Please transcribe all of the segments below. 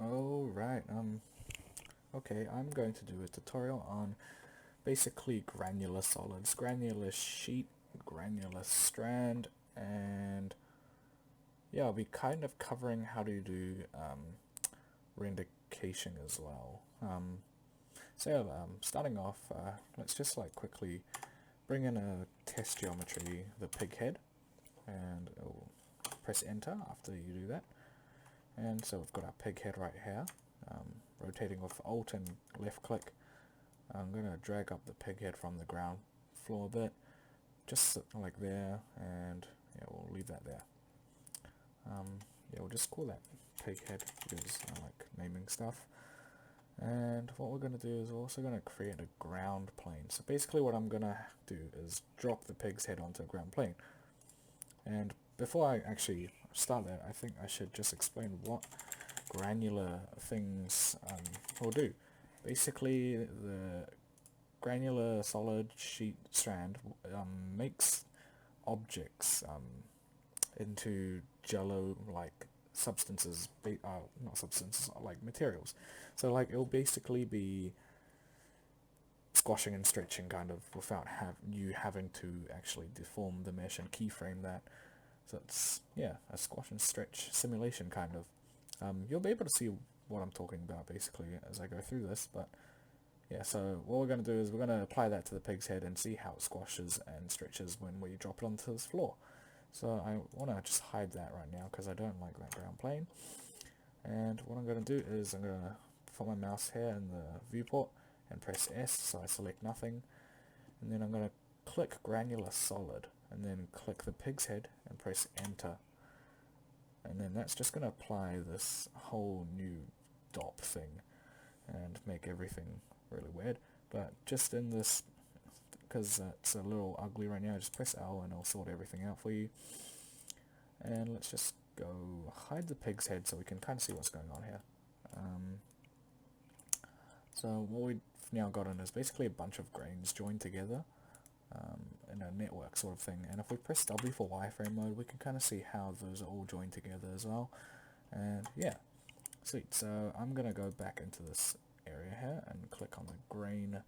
Alright, okay, I'm going to do a tutorial on basically granular solids, granular sheet, granular strand, and yeah, I'll be kind of covering how to do rendication as well. Starting off, let's just quickly bring in a test geometry, the pig head, and press enter after you do that. And so we've got our pig head right here, rotating with Alt and left click. I'm going to drag up the pig head from the ground floor a bit, just like there, and yeah, we'll leave that there. Yeah, we'll just call that pig head because I like naming stuff. And what we're going to do is we're also going to create a ground plane. So basically what I'm going to do is drop the pig's head onto a ground plane. And before I actually start that, I think I should just explain what granular things will do. Basically, the granular solid sheet strand makes objects into jello-like substances, not substances, like materials. So it'll basically be squashing and stretching kind of without you having to actually deform the mesh and keyframe that. So it's, yeah, a squash and stretch simulation kind of. You'll be able to see what I'm talking about basically as I go through this, but yeah, so what we're going to do is we're going to apply that to the pig's head and see how it squashes and stretches when we drop it onto this floor. So I want to just hide that right now because I don't like that ground plane. And what I'm going to do is I'm going to put my mouse here in the viewport and press S so I select nothing. And then I'm going to click granular solid and then click the pig's head and press enter. And then that's just going to apply this whole new dop thing and make everything really weird. But just in this, because it's a little ugly right now, just press L and it'll sort everything out for you. And let's just go hide the pig's head so we can kind of see what's going on here. So what we've now gotten is basically a bunch of grains joined together in a network sort of thing. And if we press W for wireframe mode, we can kind of see how those are all joined together as well. And yeah, sweet. So I'm going to go back into this area here and click on the grain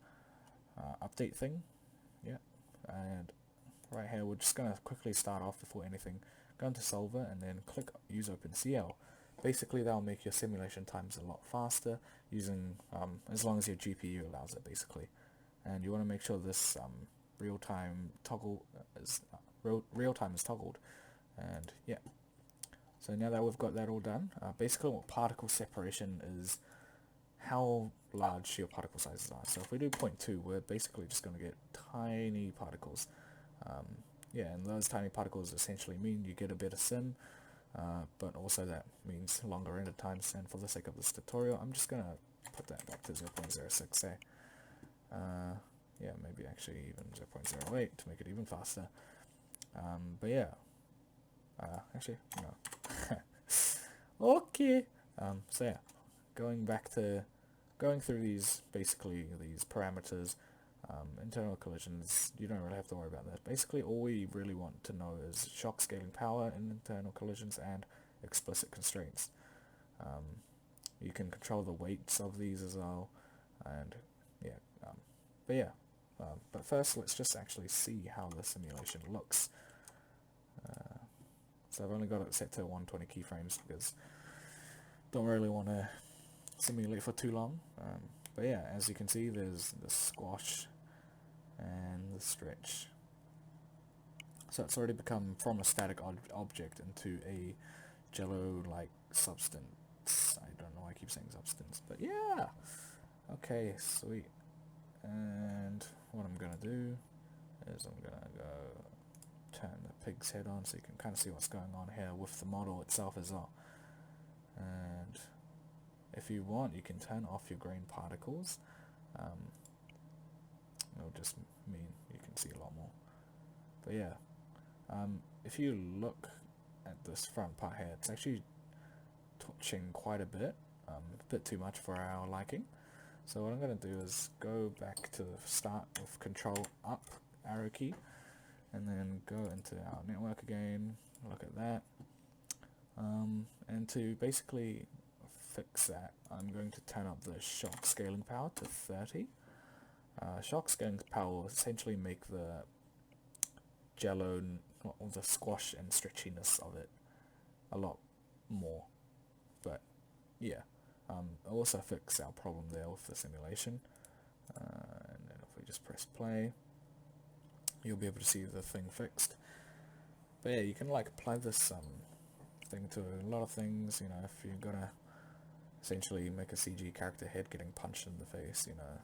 update thing. Yeah, and right here we're just going to quickly start off before anything. Go into Solver and then click use OpenCL. Basically that'll make your simulation times a lot faster using as long as your GPU allows it basically. And you want to make sure this real-time toggle is real-time is toggled. And yeah, so now that we've got that all done, basically what particle separation is how large your particle sizes are. So if we do 0.2, we're basically just going to get tiny particles. Yeah, and those tiny particles essentially mean you get a better sim, but also that means longer render times. And for the sake of this tutorial, I'm just going to put that back to 0.06 there. Yeah, maybe actually even 0.08 to make it even faster. But yeah, actually, no. Okay, so yeah, going through these parameters, internal collisions, you don't really have to worry about that. Basically all we really want to know is shock scaling power in internal collisions and explicit constraints. You can control the weights of these as well, and yeah, but first let's just actually see how the simulation looks. So I've only got it set to 120 keyframes because don't really want to simulate for too long. But yeah, as you can see, there's the squash and the stretch. So it's already become from a static object into a jello-like substance. I don't know why I keep saying substance, but yeah. Okay, sweet. And what I'm gonna do is I'm gonna go turn the pig's head on so you can kind of see what's going on here with the model itself as well. And if you want, you can turn off your grain particles. It'll just mean you can see a lot more. But yeah, if you look at this front part here, it's actually touching quite a bit too much for our liking. So what I'm going to do is go back to the start with Control Up arrow key, and then go into our network again, look at that, and to basically fix that, I'm going to turn up the shock scaling power to 30. Shock scaling power will essentially make the jello, or the squash and stretchiness of it a lot more. But yeah, I'll also fix our problem there with the simulation. And then if we just press play, you'll be able to see the thing fixed. But yeah, you can like apply this thing to a lot of things. You know, if you're gonna essentially make a CG character head getting punched in the face, you know,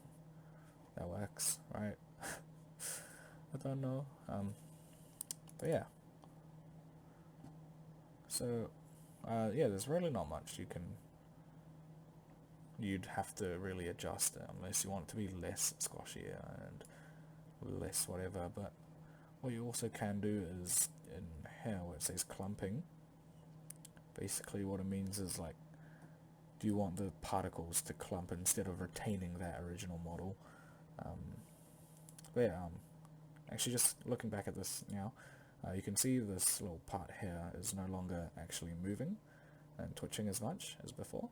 that works, right? I don't know. But yeah. So yeah, there's really not much you'd have to really adjust it, unless you want it to be less squashier and less whatever. But what you also can do is, in here where it says clumping, basically what it means is, like, do you want the particles to clump instead of retaining that original model? But yeah, actually just looking back at this now, you can see this little part here is no longer actually moving and twitching as much as before.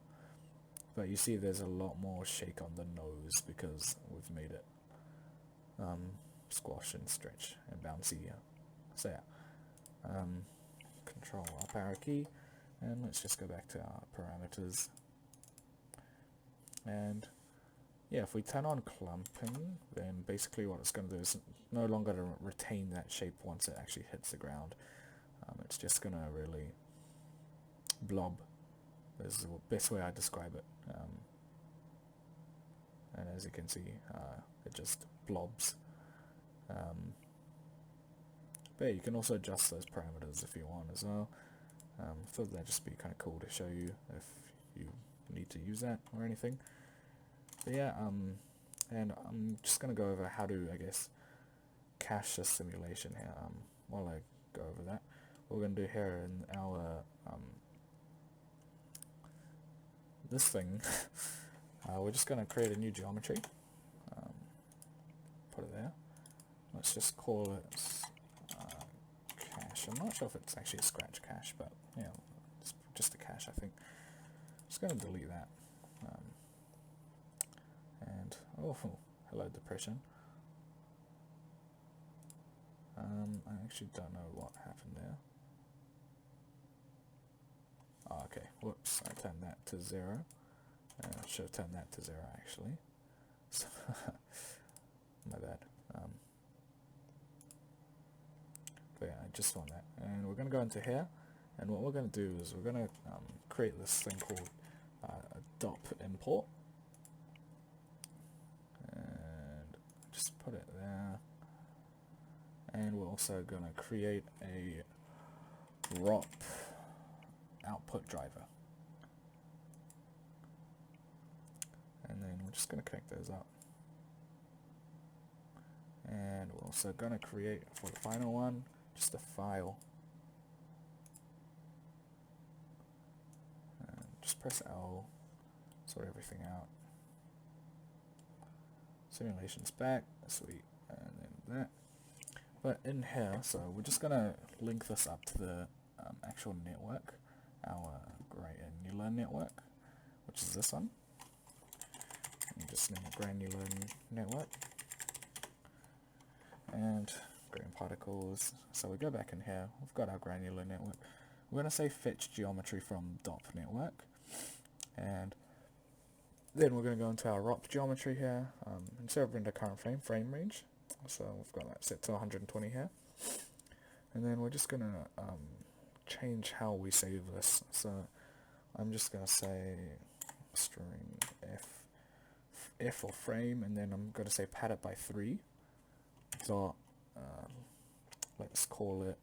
But you see there's a lot more shake on the nose because we've made it squash and stretch and bouncy. So yeah, control up arrow key, and let's just go back to our parameters. And yeah, if we turn on clumping, then basically what it's going to do is no longer to retain that shape once it actually hits the ground. It's just going to really blob. This is the best way I describe it. And as you can see, it just blobs. But yeah, you can also adjust those parameters if you want as well. I thought that'd just be kind of cool to show you if you need to use that or anything. But yeah, and I'm just going to go over how to, I guess, cache this simulation here. While I go over that, what we're going to do here in our this thing, we're just going to create a new geometry. Put it there. Let's just call it cache. I'm not sure if it's actually a scratch cache, but yeah, it's just a cache, I think. Just going to delete that. And oh, hello depression. I actually don't know what happened there. Oh, okay, whoops, I turned that to 0. I should have turned that to 0 actually. So my bad. But yeah, I just want that. And we're going to go into here, and what we're going to do is we're going to create this thing called a DOP import. And just put it there. And we're also going to create a ROP output driver. And then we're just going to connect those up. And we're also going to create, for the final one, just a file. And just press L, sort everything out. Simulation's back, sweet, and then that. But in here, so we're just going to link this up to the actual network, our Granular network, which is this one. And just name it Granular network. And green particles. So we go back in here, we've got our Granular network. We're going to say fetch geometry from DOP network. And then we're going to go into our ROP geometry here, instead of render current frame range. So we've got that set to 120 here. And then we're just going to change how we save this. So I'm just going to say string f for frame, and then I'm going to say pad it by 3. Dot, let's call it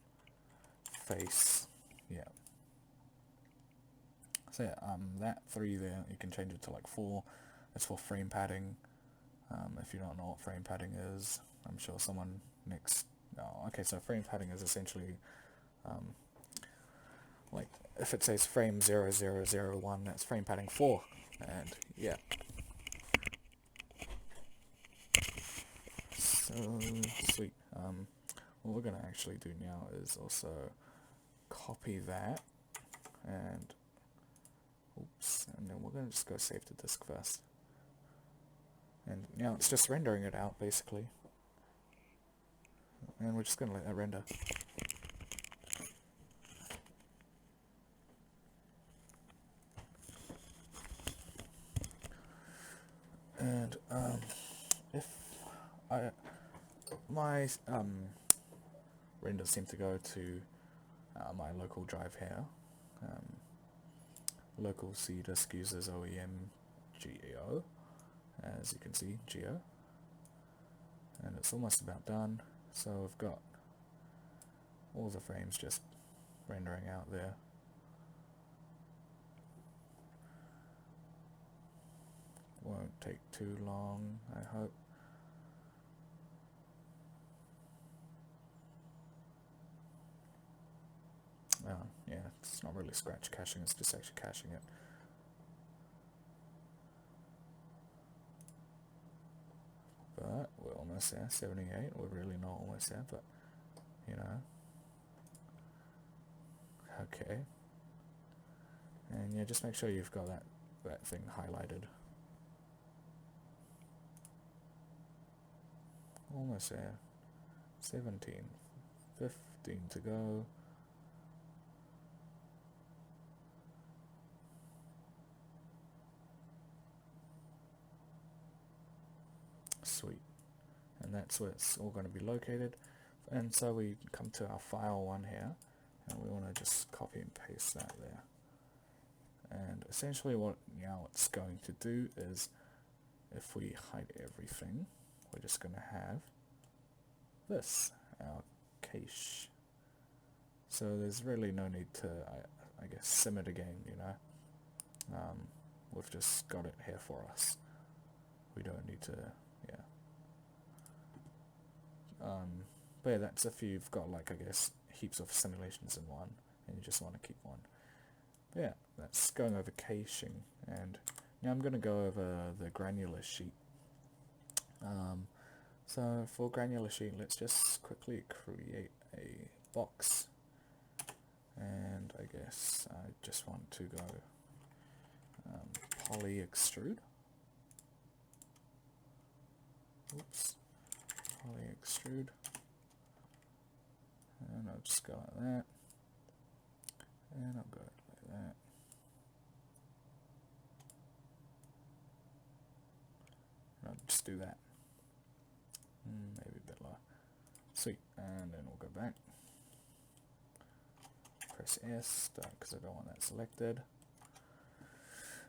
face, yeah. So yeah, that 3 there, you can change it to like 4. It's for frame padding. If you don't know what frame padding is, I'm sure someone next. Oh, okay, so frame padding is essentially like if it says frame 0001, that's frame padding 4, and yeah. So sweet. What we're going to actually do now is also copy that, and oops, and then we're we're going to just go save to disk first. And now it's just rendering it out basically. And we're just going to let that render. And if my renders seem to go to my local drive here. Local C disk uses OEM GEO, as you can see, Geo, and it's almost about done. So we've got all the frames just rendering out there. Won't take too long, I hope. Oh, yeah, it's not really scratch caching, it's just actually caching it. But we're almost there, 78, we're really not almost there, but, you know. Okay. And yeah, just make sure you've got that thing highlighted. Almost there. 17, 15 to go. Sweet. And that's where it's all going to be located. And so we come to our file one here, and we want to just copy and paste that there. And essentially what now it's going to do is, if we hide everything, we're just going to have this, our cache. So there's really no need to, I guess, sim it again, you know. We've just got it here for us. We don't need to, yeah. But yeah, that's if you've got, like, I guess, heaps of simulations in one, and you just want to keep one. But yeah, that's going over caching, and now I'm going to go over the granular sheet. So for granular sheet, let's just quickly create a box, and I guess I just want to go poly extrude. Oops, poly extrude, and I'll just go like that, and I'll go like that. And I'll just do that. Maybe a bit lower. Sweet, and then we'll go back. Press S, because I don't want that selected.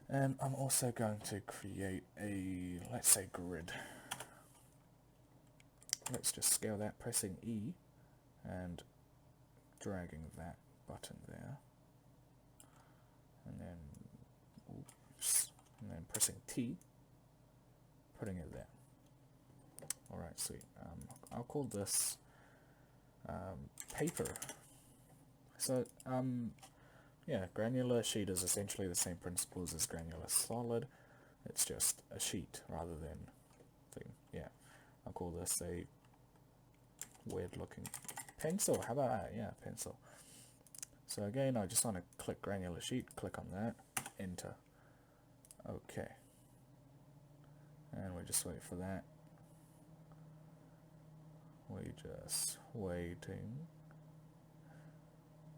And I'm also going to create a, let's say, grid. Let's just scale that, pressing E and dragging that button there. And then, oops, and then pressing T, putting it there. Alright, sweet. I'll call this paper. So, yeah, granular sheet is essentially the same principles as granular solid. It's just a sheet rather than thing. Yeah, I'll call this a weird looking pencil. How about that? Yeah, pencil. So again, I just want to click granular sheet, click on that, enter. Okay. And we just wait for that. We just waiting.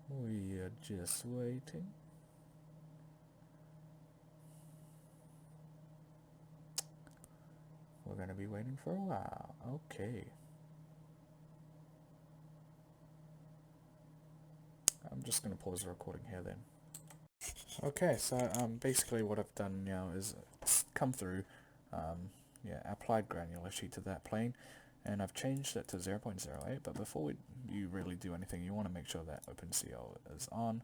We are just waiting. We're going to be waiting for a while. Okay. I'm just going to pause the recording here then. Okay, so basically what I've done now is come through, yeah, applied granular sheet to that plane, and I've changed it to 0.08, but before you really do anything, you want to make sure that OpenCL is on.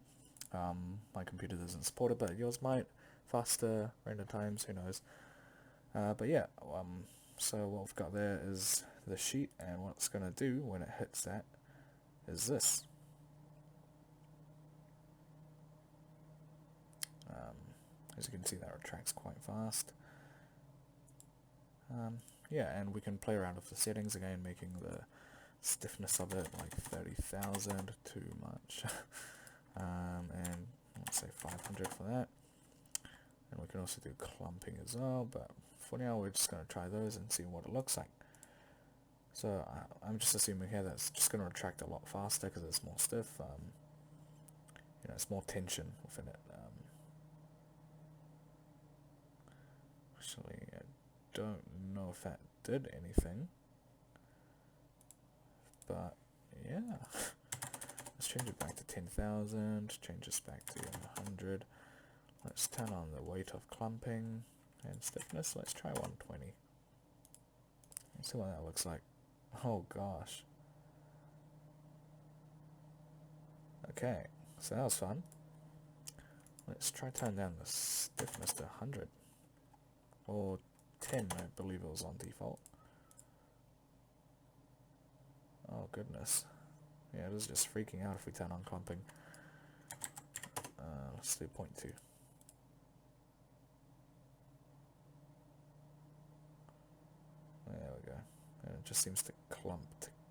My computer doesn't support it, but yours might. Faster render times, who knows. But yeah, so what we've got there is the sheet, and what it's going to do when it hits that is this. As you can see, that retracts quite fast. Yeah, and we can play around with the settings again, making the stiffness of it like 30,000, too much. And let's say 500 for that. And we can also do clumping as well, but for now we're just going to try those and see what it looks like. So I'm just assuming here that's just going to retract a lot faster because it's more stiff. You know, it's more tension within it. Actually, I don't know if that did anything, but yeah. Let's change it back to 10,000, change this back to 100. Let's turn on the weight of clumping and stiffness. Let's try 120. Let's see what that looks like. Oh gosh. Okay, so that was fun. Let's try turn down the stiffness to 100. Or 10, I believe it was on default. Oh goodness. Yeah, it is just freaking out if we turn on clumping. Let's do 0.2. There we go. And it just seems to clump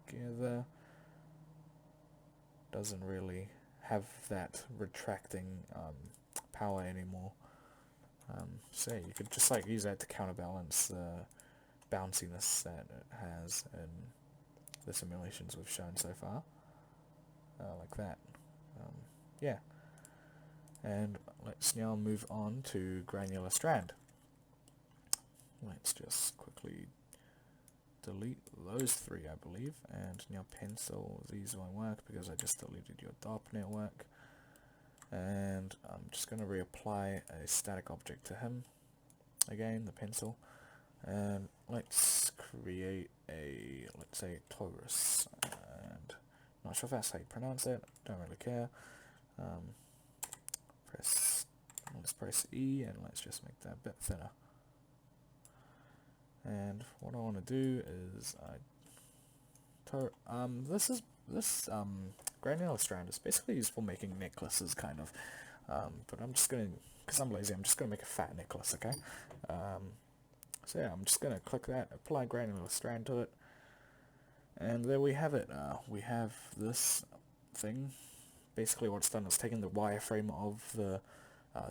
together. Doesn't really have that retracting power anymore. So yeah, you could just like use that to counterbalance the bounciness that it has in the simulations we've shown so far. Like that. Yeah. And let's now move on to Granular Strand. Let's just quickly delete those three, I believe, and now pencil. These won't work because I just deleted your DOP network. And I'm just going to reapply a static object to him again, the pencil, and let's create a, let's say, torus, and not sure if that's how you pronounce it, don't really care. Let's press E and let's just make that a bit thinner. And what I want to do is this granular strand is basically used for making necklaces, kind of. But I'm just going to, because I'm lazy, I'm just going to make a fat necklace, okay? So yeah, I'm just going to click that, apply granular strand to it, and there we have it. We have this thing. Basically what it's done is taken the wireframe of the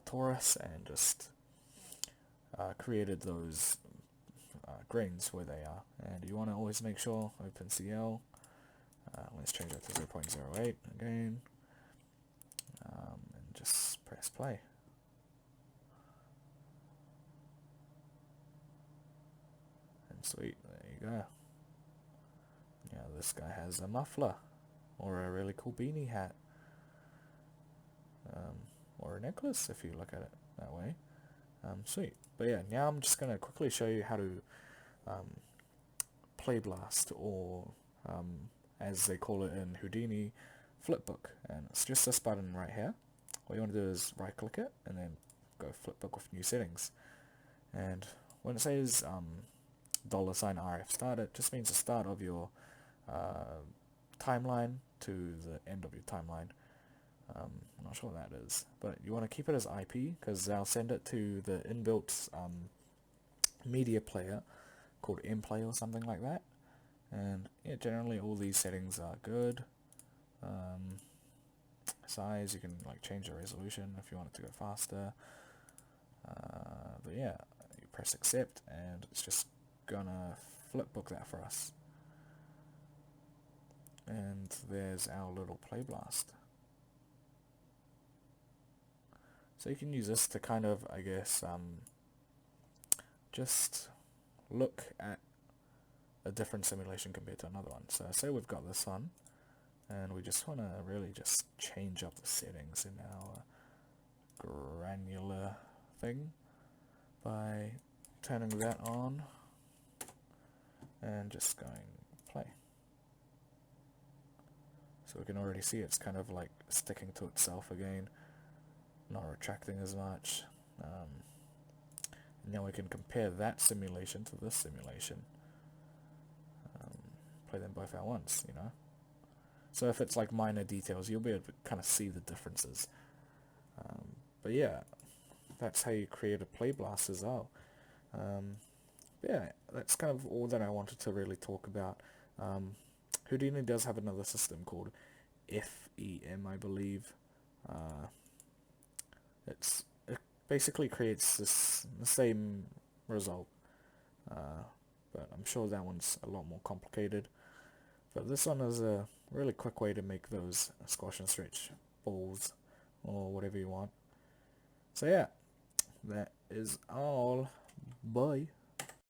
torus and just created those grains where they are. And you want to always make sure OpenCL, let's change that to 0.08 again, and just press play. And sweet, there you go. Now this guy has a muffler, or a really cool beanie hat, or a necklace if you look at it that way. Sweet. But yeah, now I'm just going to quickly show you how to playblast, or as they call it in Houdini, Flipbook. And it's just this button right here. What you want to do is right click it and then go Flipbook with new settings. And when it says $RF start, it just means the start of your timeline to the end of your timeline. I'm not sure what that is, but you want to keep it as IP because they'll send it to the inbuilt media player called mplay or something like that. And yeah, generally all these settings are good. Size, you can like change the resolution if you want it to go faster. But yeah, you press accept and it's just gonna flipbook that for us. And there's our little playblast. So you can use this to kind of, I guess, just look at a different simulation compared to another one. So say we've got this one, and we just want to really just change up the settings in our granular thing by turning that on and just going play. So we can already see it's kind of like sticking to itself again, not retracting as much. Now we can compare that simulation to this simulation. Play them both at once, you know. So if it's like minor details, you'll be able to kind of see the differences. But yeah, that's how you create a playblast as well. Yeah, that's kind of all that I wanted to really talk about. Houdini does have another system called FEM, I believe. It basically creates the same result, but I'm sure that one's a lot more complicated. But this one is a really quick way to make those squash and stretch balls or whatever you want. So yeah, that is all. Bye.